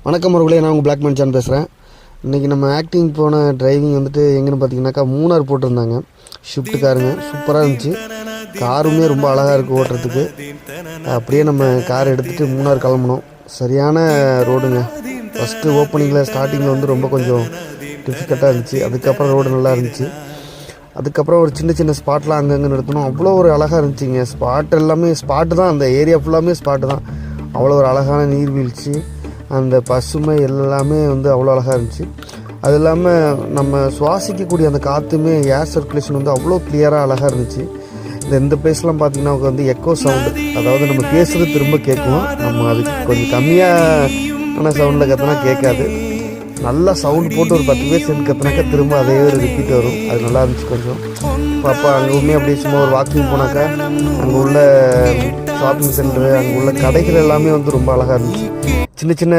வணக்கம் அவர்களே, நான் உங்கள் பிளாக் மன்சான் பேசுகிறேன். இன்றைக்கி நம்ம ஆக்டிங் போன டிரைவிங் வந்துட்டு எங்கேன்னு பார்த்தீங்கன்னாக்கா மூணார் போட்டிருந்தாங்க. ஷிஃப்ட் காருங்க சூப்பராக இருந்துச்சு. காருமே ரொம்ப அழகாக இருக்குது ஓட்டுறதுக்கு. அப்படியே நம்ம கார் எடுத்துகிட்டு மூணார் கிளம்புனோம். சரியான ரோடுங்க. ஃபஸ்ட்டு ஓப்பனிங்கில் ஸ்டார்டிங்கில் வந்து ரொம்ப கொஞ்சம் டிஃபிகல்ட்டாக இருந்துச்சு. அதுக்கப்புறம் ரோடு நல்லா இருந்துச்சு. அதுக்கப்புறம் ஒரு சின்ன சின்ன ஸ்பாட்லாம் அங்கங்கே நிறுத்தணும். அவ்வளோ ஒரு அழகாக இருந்துச்சுங்க. ஸ்பாட் எல்லாமே ஸ்பாட்டு தான், அந்த ஏரியா ஃபுல்லாமே ஸ்பாட்டு தான். அவ்வளோ ஒரு அழகான நீர்வீழ்ச்சி, அந்த பசுமை எல்லாமே வந்து அவ்வளோ அழகாக இருந்துச்சு. அது இல்லாமல் நம்ம சுவாசிக்கக்கூடிய அந்த காற்றுமே ஏர் சர்க்குலேஷன் வந்து அவ்வளோ கிளியராக அழகாக இருந்துச்சு. இந்த பிளேஸ்லாம் பார்த்திங்கன்னா வந்து எக்கோ சவுண்டு, அதாவது நம்ம பேசுகிறது திரும்ப கேட்கும். நம்ம அதுக்கு கொஞ்சம் கம்மியான சவுண்டில் கற்றுனா கேட்காது. நல்லா சவுண்டு போட்டு ஒரு 10 பேர் சேர்ந்து கற்றுனாக்கா திரும்ப அதே ஒரு ரிப்பீட் வரும். அது நல்லா இருந்துச்சு கொஞ்சம். அப்போ அங்கே உண்மையாக அப்படியே சும்மா ஒரு வாக்கிங் போனாக்கா அங்கே உள்ள ஷாப்பிங் சென்டரு, அங்கே உள்ள கடைகள் எல்லாமே வந்து ரொம்ப அழகாக இருந்துச்சு. சின்ன சின்ன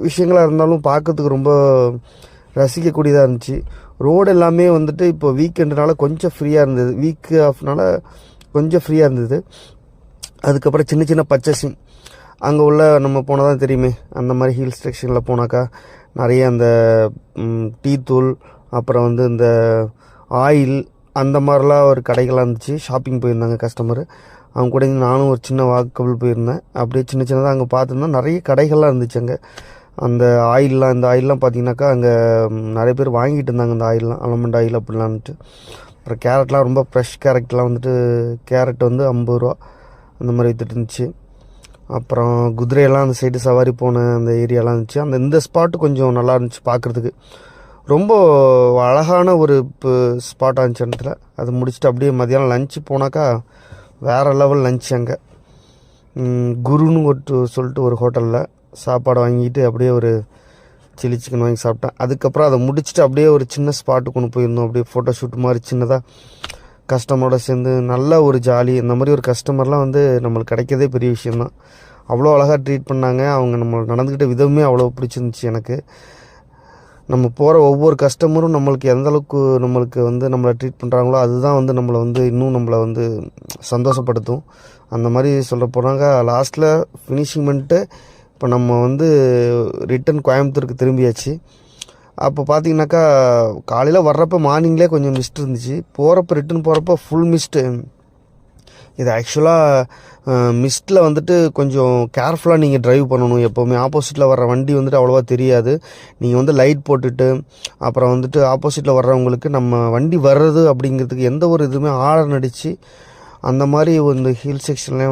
விஷயங்களாக இருந்தாலும் பார்க்கறதுக்கு ரொம்ப ரசிக்கக்கூடியதாக இருந்துச்சு. ரோடு எல்லாமே வந்துட்டு இப்போ வீக்கெண்டுனால கொஞ்சம் ஃப்ரீயாக இருந்தது, வீக் ஆஃப்னால கொஞ்சம் ஃப்ரீயாக இருந்தது. அதுக்கப்புறம் சின்ன சின்ன பர்ச்சேசிங் அங்கே உள்ள நம்ம போனால் தான் தெரியுமே, அந்த மாதிரி ஹில் ஸ்டேஷனில் போனாக்கா நிறைய அந்த டீ தூள், அப்புறம் வந்து இந்த ஆயில், அந்த மாதிரிலாம் ஒரு கடைகளாக இருந்துச்சு. ஷாப்பிங் போயிருந்தாங்க கஸ்டமரு, அவங்க கூட நானும் ஒரு சின்ன வாக்கபிள் போயிருந்தேன். அப்படியே சின்ன சின்னதாக அங்கே பார்த்துருந்தா நிறைய கடைகள்லாம் இருந்துச்சு அங்கே. அந்த ஆயிலெலாம், இந்த ஆயிலெலாம் பார்த்திங்கனாக்கா அங்கே நிறைய பேர் வாங்கிட்டு இருந்தாங்க அந்த ஆயிலெலாம், அலமண்ட் ஆயில் அப்படிலான்ட்டு. அப்புறம் கேரட்லாம் ரொம்ப ஃப்ரெஷ் கேரட்லாம் வந்துட்டு கேரட் வந்து 50 ரூபா அந்த மாதிரி விற்றுட்டு இருந்துச்சு. அப்புறம் குதிரையெல்லாம் அந்த சைடு சவாரி போன அந்த ஏரியாலாம் இருந்துச்சு. இந்த ஸ்பாட்டு கொஞ்சம் நல்லா இருந்துச்சு பார்க்குறதுக்கு. ரொம்ப அழகான ஒரு ஸ்பாட்டாக இருந்துச்சு இடத்துல. அது முடிச்சுட்டு அப்படியே மதியானம் லஞ்சு போனாக்கா வேறு லெவல் லஞ்ச். அங்கே குருன்னு சொல்லிட்டு ஒரு ஹோட்டலில் சாப்பாடு வாங்கிட்டு அப்படியே ஒரு சில்லி சிக்கன் வாங்கி சாப்பிட்டேன். அதுக்கப்புறம் அதை முடிச்சுட்டு அப்படியே ஒரு சின்ன ஸ்பாட்டுக்கு கொண்டு போயிருந்தோம். அப்படியே ஃபோட்டோ ஷூட் மாதிரி சின்னதாக கஸ்டமரோட சேர்ந்து நல்ல ஒரு ஜாலி. இந்த மாதிரி ஒரு கஸ்டமர்லாம் வந்து நம்மளுக்கு கிடைக்கிறதே பெரிய விஷயந்தான். அவ்வளோ அழகாக ட்ரீட் பண்ணாங்க. அவங்க நம்ம நடந்துக்கிட்ட விதமே அவ்வளோ பிடிச்சிருந்துச்சி எனக்கு. நம்ம போகிற ஒவ்வொரு கஸ்டமரும் நம்மளுக்கு எந்தளவுக்கு நம்மளுக்கு வந்து நம்மளை ட்ரீட் பண்ணுறாங்களோ அதுதான் வந்து நம்மளை வந்து இன்னும் நம்மளை வந்து சந்தோஷப்படுத்தும். அந்த மாதிரி சொல்ல போனாங்க. லாஸ்ட்டில் ஃபினிஷிங் பண்ணிட்டு இப்போ நம்ம வந்து ரிட்டன் கோயம்புத்தூருக்கு திரும்பியாச்சு. அப்போ பார்த்தீங்கன்னாக்கா காலையில் வர்றப்போ மார்னிங்லேயே கொஞ்சம் மிஸ்ட் இருந்துச்சு. ரிட்டன் போகிறப்போ ஃபுல் மிஸ்ட்டு. இது ஆக்சுவலாக மிஸ்ட்டில் வந்துட்டு கொஞ்சம் கேர்ஃபுல்லாக நீங்கள் ட்ரைவ் பண்ணணும். எப்போவுமே ஆப்போசிட்டில் வர்ற வண்டி வந்துட்டு அவ்வளோவா தெரியாது. நீங்கள் வந்து லைட் போட்டுட்டு அப்புறம் வந்துட்டு ஆப்போசிட்டில் வர்றவங்களுக்கு நம்ம வண்டி வர்றது அப்படிங்கிறதுக்கு எந்த ஒரு இதுவுமே ஆழம் நடித்து அந்த மாதிரி ஒரு ஹில் செக்ஷன்லேயும்